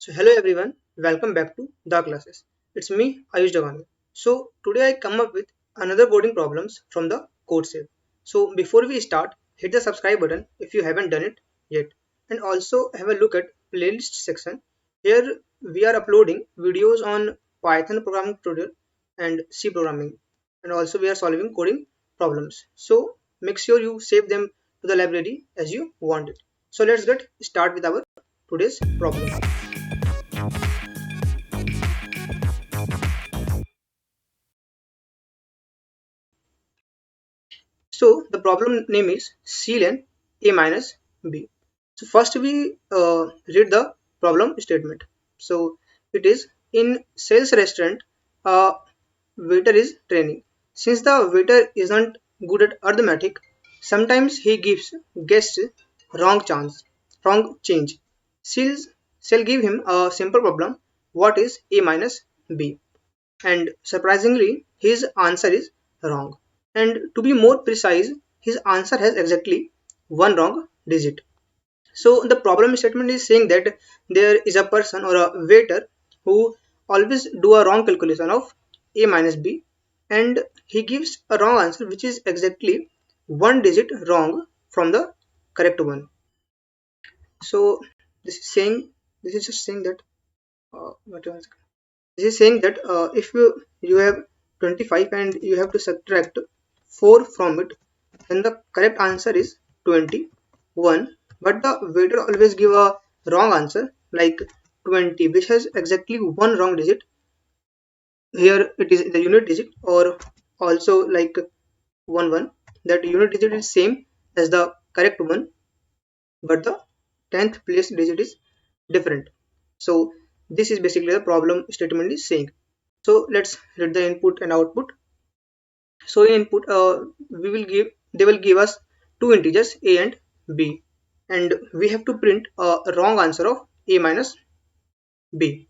So hello everyone, welcome back to the classes. It's me Ayush Dagani. So today I come up with another coding problems from the code save. So before we start, hit the subscribe button if you haven't done it yet, and also have a look at playlist section. Here we are uploading videos on Python programming tutorial and C programming, and also we are solving coding problems. So make sure you save them to the library as you want it. So let's get start with our today's problem. So the problem name is cln a minus b. So first we read the problem statement. So it is in sales restaurant, a waiter is training. Since the waiter isn't good at arithmetic, sometimes he gives guests wrong change. Sales shall give him a simple problem. What is a minus b? And surprisingly, his answer is wrong. And to be more precise, his answer has exactly one wrong digit. So the problem statement is saying that there is a person or a waiter who always do a wrong calculation of a minus b, and he gives a wrong answer which is exactly one digit wrong from the correct one. So this is saying this is just saying that what else? This is saying that if you have 25 and you have to subtract 4 from it, then the correct answer is 21, but the waiter always give a wrong answer like 20, which has exactly one wrong digit. Here it is the unit digit, or also like 1 that unit digit is same as the correct one, but the 10th place digit is different. So this is basically the problem statement is saying. So let's read the input and output. So in input, they will give us two integers a and b, and we have to print a wrong answer of a minus b.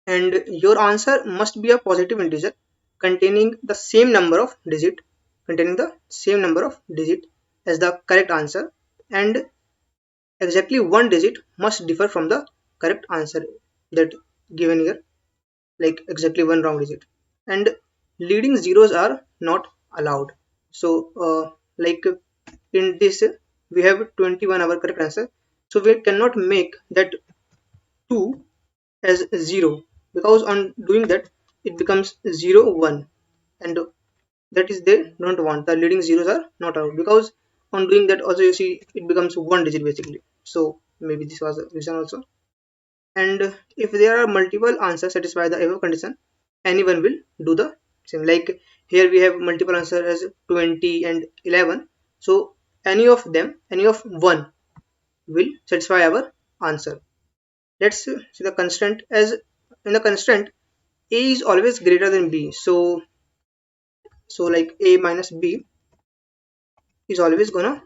And your answer must be a positive integer containing the same number of digit as the correct answer, and exactly one digit must differ from the correct answer that given here, like exactly one wrong digit, and leading zeros are not allowed. So like in this we have 21 our correct answer, so we cannot make that 2 as 0, because on doing that it becomes 0 1, and that is they don't want, the leading zeros are not allowed, because on doing that also you see it becomes one digit basically. So maybe this was a reason also. And if there are multiple answers satisfy the above condition, anyone will do the same. Like here we have multiple answers as 20 and 11, so any of one will satisfy our answer. Let's see the constraint. As in the constraint, a is always greater than b, so like a minus b is always going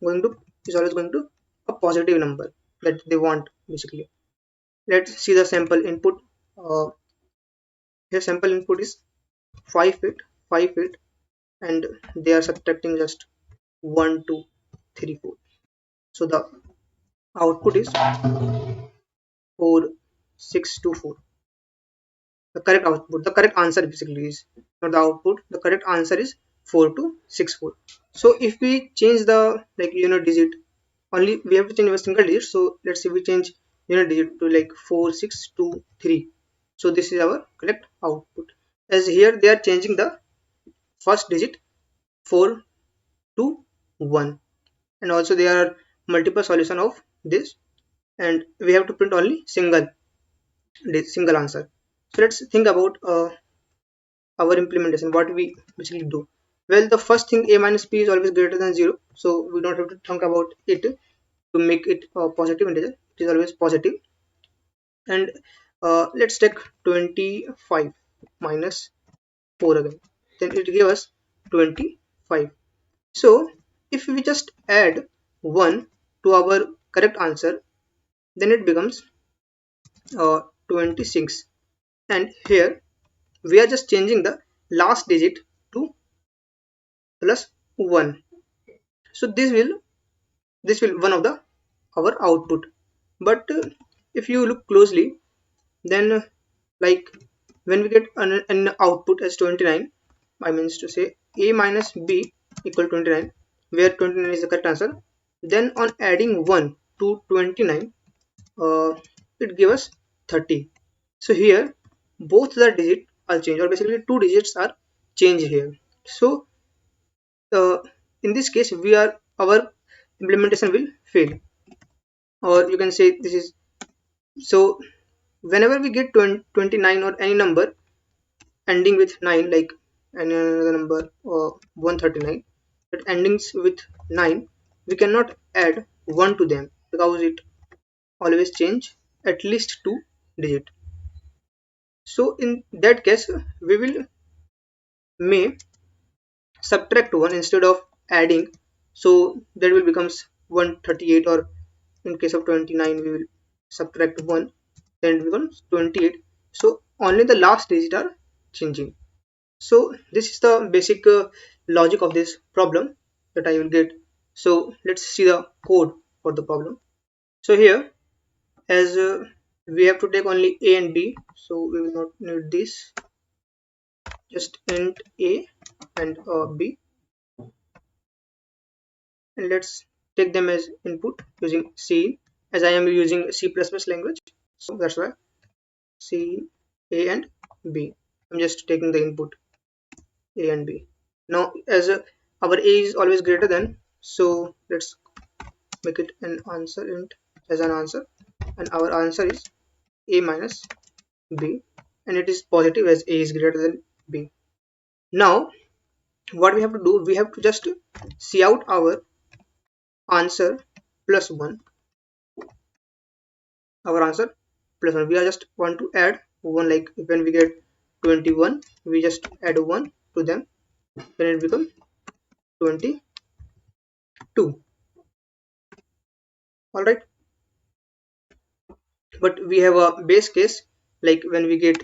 to is always going to a positive number that they want basically. Let's see the sample input. Here sample input is 5 feet 5 feet, and they are subtracting just 1 2 3 4. So the output is 4 6 2 4. The correct output, the correct answer basically is not the output, the correct answer is 4 2 6 4. So if we change the like unit digit, only we have to change a single digit. So let's say we change unit digit to like 4 6 2 3. So this is our correct output, as here they are changing the first digit 4 to 1, and also there are multiple solution of this, and we have to print only single answer. So let's think about our implementation, what we basically do. Well, the first thing, a minus b is always greater than 0, so we don't have to think about it to make it a positive integer. It is always positive. And let's take 25 minus 4 again, then it gives us 25. So if we just add 1 to our correct answer, then it becomes 26. And here we are just changing the last digit to plus 1. So this will one of the our output. But if you look closely, then like when we get an output as 29, I means to say a minus b equal 29, where 29 is the correct answer. Then on adding 1 to 29, it gives us 30. So here both the digit are changed, or basically two digits are changed here. So uh, in this case, our implementation will fail, or you can say this is so. Whenever we get 29 or any number ending with 9, like any another number or 139 that endings with 9, we cannot add 1 to them because it always change at least 2 digit. So in that case, we will may subtract 1 instead of adding, so that will becomes 138, or in case of 29 we will subtract 1, then it becomes 28. So only the last digit are changing. So this is the basic logic of this problem that I will get. So let's see the code for the problem. So here, as we have to take only a and b, so we will not need this. Just int a and b, and let's take them as input using C, as I am using C++ language, so that's why C, A and B. I'm just taking the input A and B. Now as our A is always greater than, so let's make it an answer int as an answer, and our answer is A minus B, and it is positive as A is greater than B. Now what we have to do, we have to just see out our answer plus 1, our answer plus 1. We are just want to add 1, like when we get 21, we just add 1 to them, then it becomes 22. All right, but we have a base case, like when we get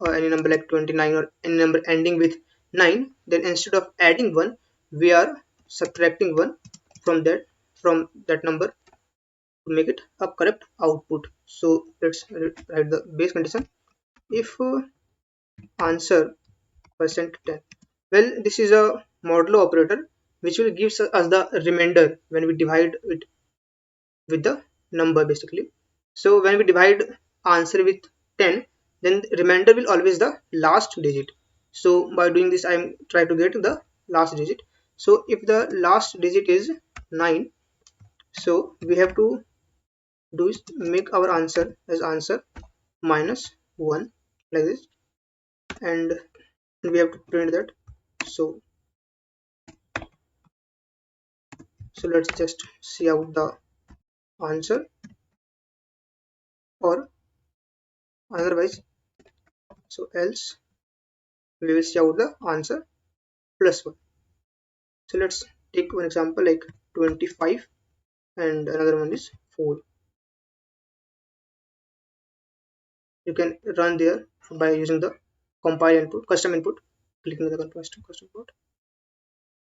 any number like 29 or any number ending with 9, then instead of adding 1, we are subtracting 1 from that number to make it a correct output. So let's write the base condition. If answer %10, well, this is a modulo operator which will gives us the remainder when we divide it with the number basically. So when we divide answer with 10, then the remainder will always the last digit. So by doing this, I'm trying to get the last digit. So if the last digit is 9, so we have to do is make our answer as answer minus 1, like this, and we have to print that. So let's just see out the answer, or otherwise, so else we will see out the answer plus 1. So let's take one example like 25 and another one is 4. You can run there by using the compile input, custom input, clicking the custom input.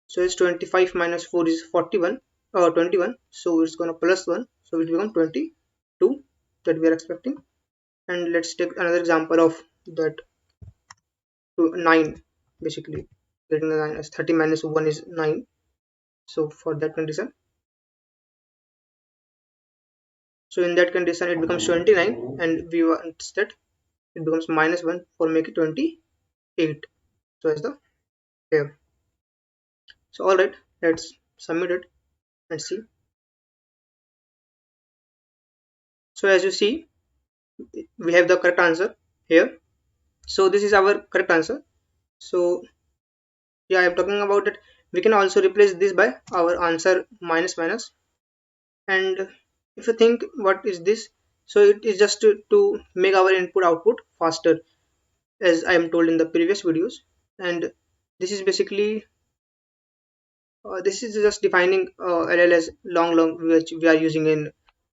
So it's 25 minus 4 is 41 or 21, so it's gonna plus 1, so it will become 22 that we are expecting. And let's take another example of that, to 9 basically, getting the 9 as 30 minus 1 is 9. So for that condition, so in that condition it becomes 29, and we want that it becomes minus 1 for make it 28. So as the pair. So all right, let's submit it and see. So as you see, we have the correct answer here. So this is our correct answer. So yeah, I'm talking about it. We can also replace this by our answer minus minus. And if you think what is this, so it is just to make our input output faster, as I am told in the previous videos. And this is basically this is just defining LL as long which we are using in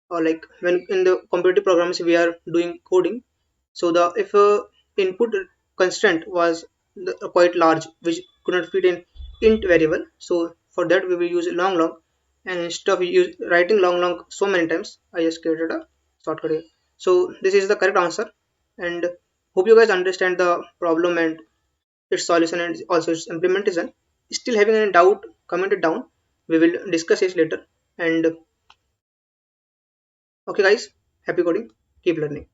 like when in the competitive programs we are doing coding. So the if input constraint was quite large, which could not fit in int variable, so for that we will use long, and instead of writing long so many times, I just created a shortcut here. So this is the correct answer, and hope you guys understand the problem and its solution and also its implementation. Still having any doubt, comment it down. We will discuss it later. And okay guys, happy coding, keep learning.